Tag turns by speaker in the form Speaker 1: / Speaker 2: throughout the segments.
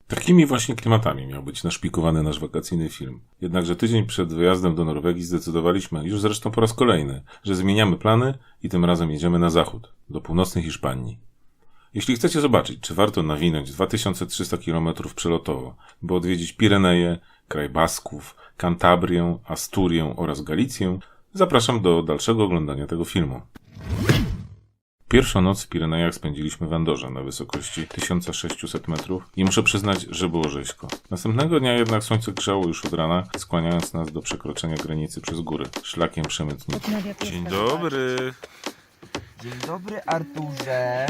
Speaker 1: Takimi właśnie klimatami miał być naszpikowany nasz wakacyjny film. Jednakże tydzień przed wyjazdem do Norwegii zdecydowaliśmy, już zresztą po raz kolejny, że zmieniamy plany i tym razem jedziemy na zachód, do północnej Hiszpanii. Jeśli chcecie zobaczyć, czy warto nawinąć 2300 km przelotowo, by odwiedzić Pireneje, kraj Basków, Kantabrię, Asturię oraz Galicję, zapraszam do dalszego oglądania tego filmu. Pierwszą noc w Pirenejach spędziliśmy w Andorze na wysokości 1600 metrów i muszę przyznać, że było rzeźko. Następnego dnia jednak słońce grzało już od rana, skłaniając nas do przekroczenia granicy przez góry, szlakiem przemytniczym. Dzień dobry!
Speaker 2: Dzień dobry, Arturze.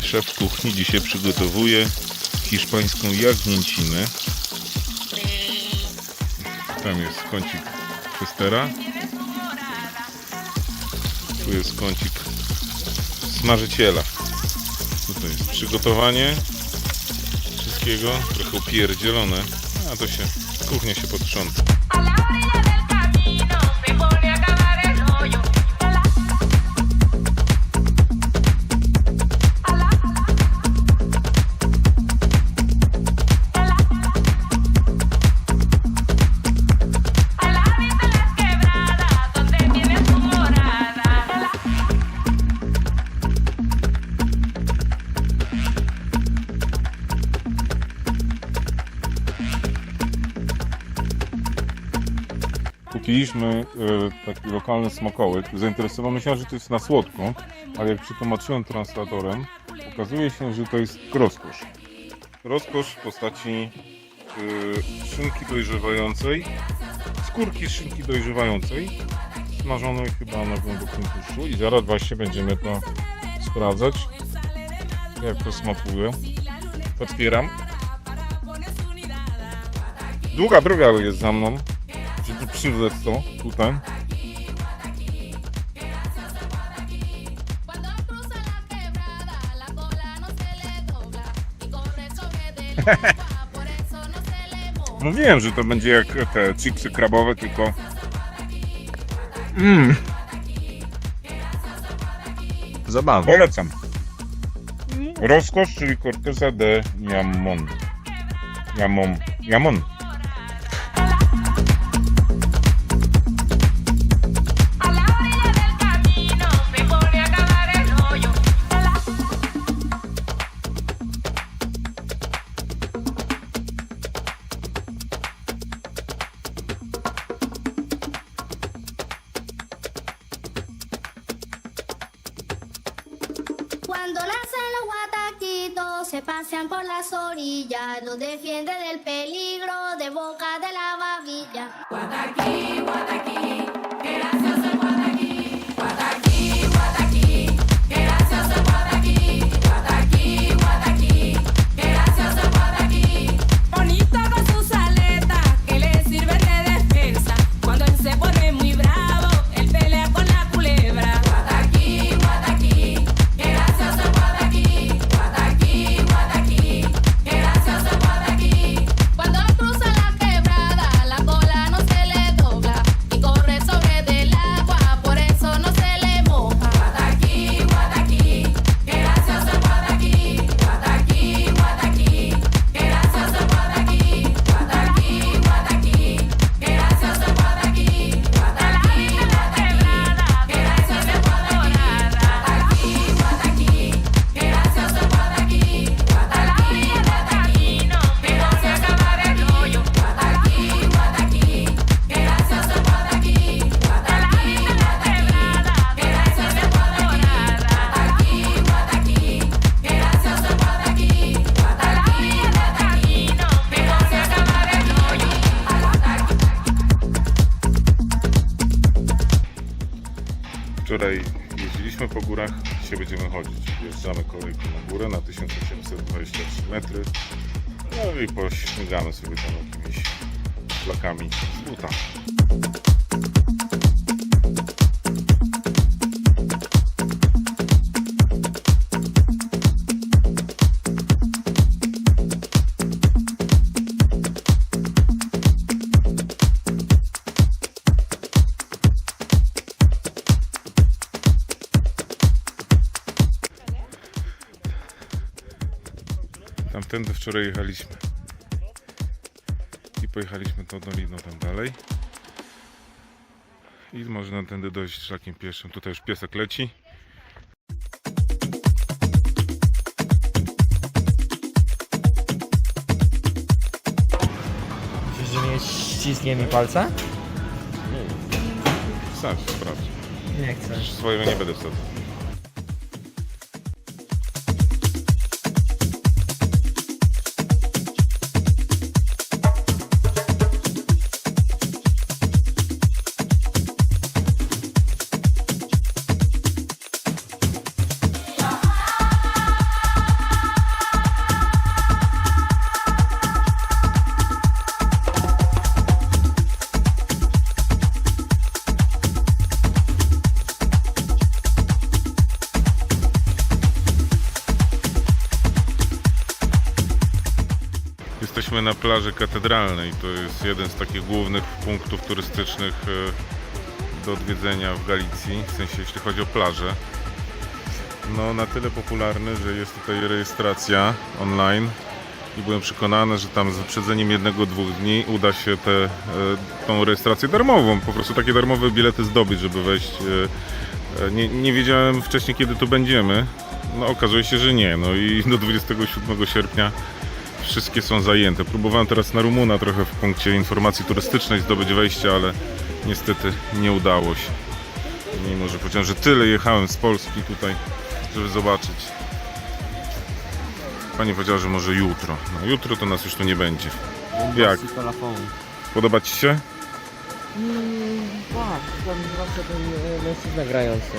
Speaker 3: Szef kuchni dzisiaj przygotowuje hiszpańską jagnięcinę. Tam jest kącik testera. Tu jest kącik smażyciela. Tutaj jest przygotowanie wszystkiego, trochę upierdzielone, a to się, kuchnia się podsprząta. Kupiliśmy taki lokalny smakołyk. Zainteresowałem myślałem, że to jest na słodko, ale jak przetłumaczyłem translatorem, okazuje się, że to jest rozkosz. Rozkosz w postaci szynki dojrzewającej, skórki z szynki dojrzewającej, smażonej chyba na głębokim tłuszczu i zaraz właśnie będziemy to sprawdzać, jak to smakuje. Otwieram. Długa droga jest za mną, żeby przywlec to tutaj. Mówiłem, że to będzie jak te chipsy krabowe, tylko
Speaker 2: Zabawne.
Speaker 3: polecam. Rozkosz, czyli Corteza de Jamón. Jamón.
Speaker 4: Cuando nacen los guataquitos se pasean por las orillas, los defiende del peligro de boca de la babilla. Guataquí, guataquí, qué gracioso el guataquí. Guataquí, guataquí, qué gracioso el guataquí. Guataquí, guataquí, qué gracioso el guataquí. Bonito con sus aletas que le sirven de defensa. Cuando él se pone muy bravo, él pelea con la culebra. Guataquí, guataquí, qué gracioso el guataquí. Guataquí, guataquí, qué gracioso el guataquí. Cuando cruza la quebrada, la cola no se le dobla y corre sobre de la
Speaker 3: Wczoraj jeździliśmy po górach, dzisiaj będziemy chodzić. Jeżdżamy kolejką na górę na 1823 metry. No i pośmigamy sobie tam jakimiś szlakami z buta. Tamtędy wczoraj jechaliśmy i pojechaliśmy tą doliną tam dalej i można tędy dojść szlakiem pieszym. Tutaj już piesek leci.
Speaker 2: Myślisz, że mnie ściśnie mi palce?
Speaker 3: Sam sprawdź.
Speaker 2: Nie chcę.
Speaker 3: Swojego nie będę wsadzał. Jesteśmy na plaży katedralnej. To jest jeden z takich głównych punktów turystycznych do odwiedzenia w Galicji, w sensie jeśli chodzi o plażę. No na tyle popularny, że jest tutaj rejestracja online i byłem przekonany, że tam z wyprzedzeniem 1-2 dni uda się tą rejestrację darmową, po prostu takie darmowe bilety zdobyć, żeby wejść. Nie wiedziałem wcześniej, kiedy tu będziemy. No okazuje się, że nie. No i do 27 sierpnia wszystkie są zajęte. Próbowałem teraz na Rumuna trochę w punkcie informacji turystycznej zdobyć wejście, ale niestety nie udało się. Mimo że powiedziałem, że tyle jechałem z Polski tutaj, żeby zobaczyć. Pani powiedziała, że może jutro. No jutro to nas już tu nie będzie. Jak? Podoba Ci się?
Speaker 2: Tak, tam zawsze ten mężczyzna grający.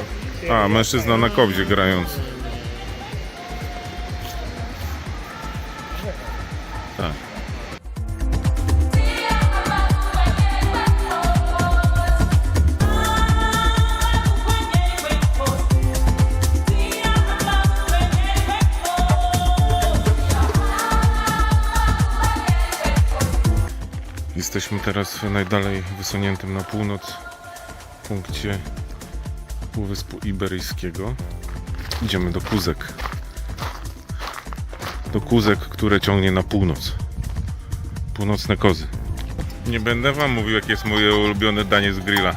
Speaker 3: A, mężczyzna na kobzie grający. Tak. Jesteśmy teraz w najdalej wysuniętym na północ punkcie Półwyspu Iberyjskiego. Idziemy do Kuzek. Do Kuzek, które ciągnie na północ. Północne kozy. Nie będę wam mówił, jakie jest moje ulubione danie z grilla.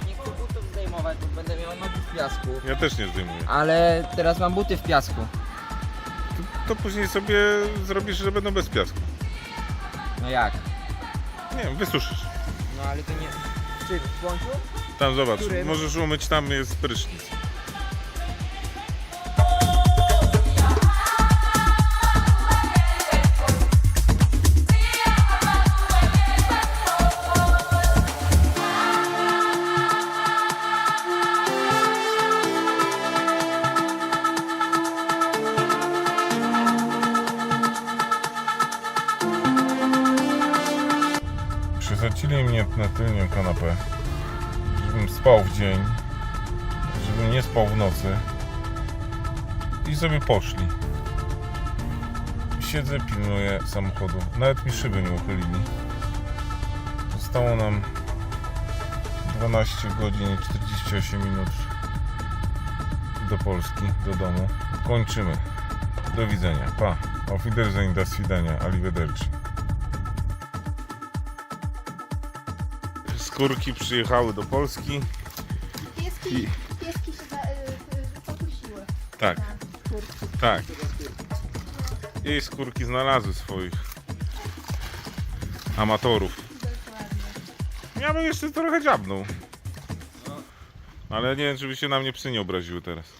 Speaker 2: Nie chcę butów zdejmować, bo będę miał nogi w piasku.
Speaker 3: Ja też nie zdejmuję.
Speaker 2: Ale teraz mam buty w piasku.
Speaker 3: To później sobie zrobisz, że będą bez piasku.
Speaker 2: No jak?
Speaker 3: Nie wiem, wysuszysz.
Speaker 2: No ale to nie... Czy w słońcu?
Speaker 3: Tam zobacz,
Speaker 2: Którym?
Speaker 3: możesz umyć, tam jest prysznic. Przesadzili mnie na tylnią kanapę, żebym spał w dzień, żebym nie spał w nocy i sobie poszli. Siedzę, pilnuję samochodu, nawet mi szyby nie uchylili. Zostało nam 12 godzin i 48 minut do Polski, do domu. Kończymy. Do widzenia. Pa. Auf Wiedersehen, das Widzenia. Arrivederci. Skórki przyjechały do Polski.
Speaker 4: Pieski się popuściły.
Speaker 3: Tak, tak. Jej skórki znalazły swoich amatorów. Ja bym jeszcze trochę dziabnął. Ale nie wiem, żeby się na mnie psy nie obraziły teraz.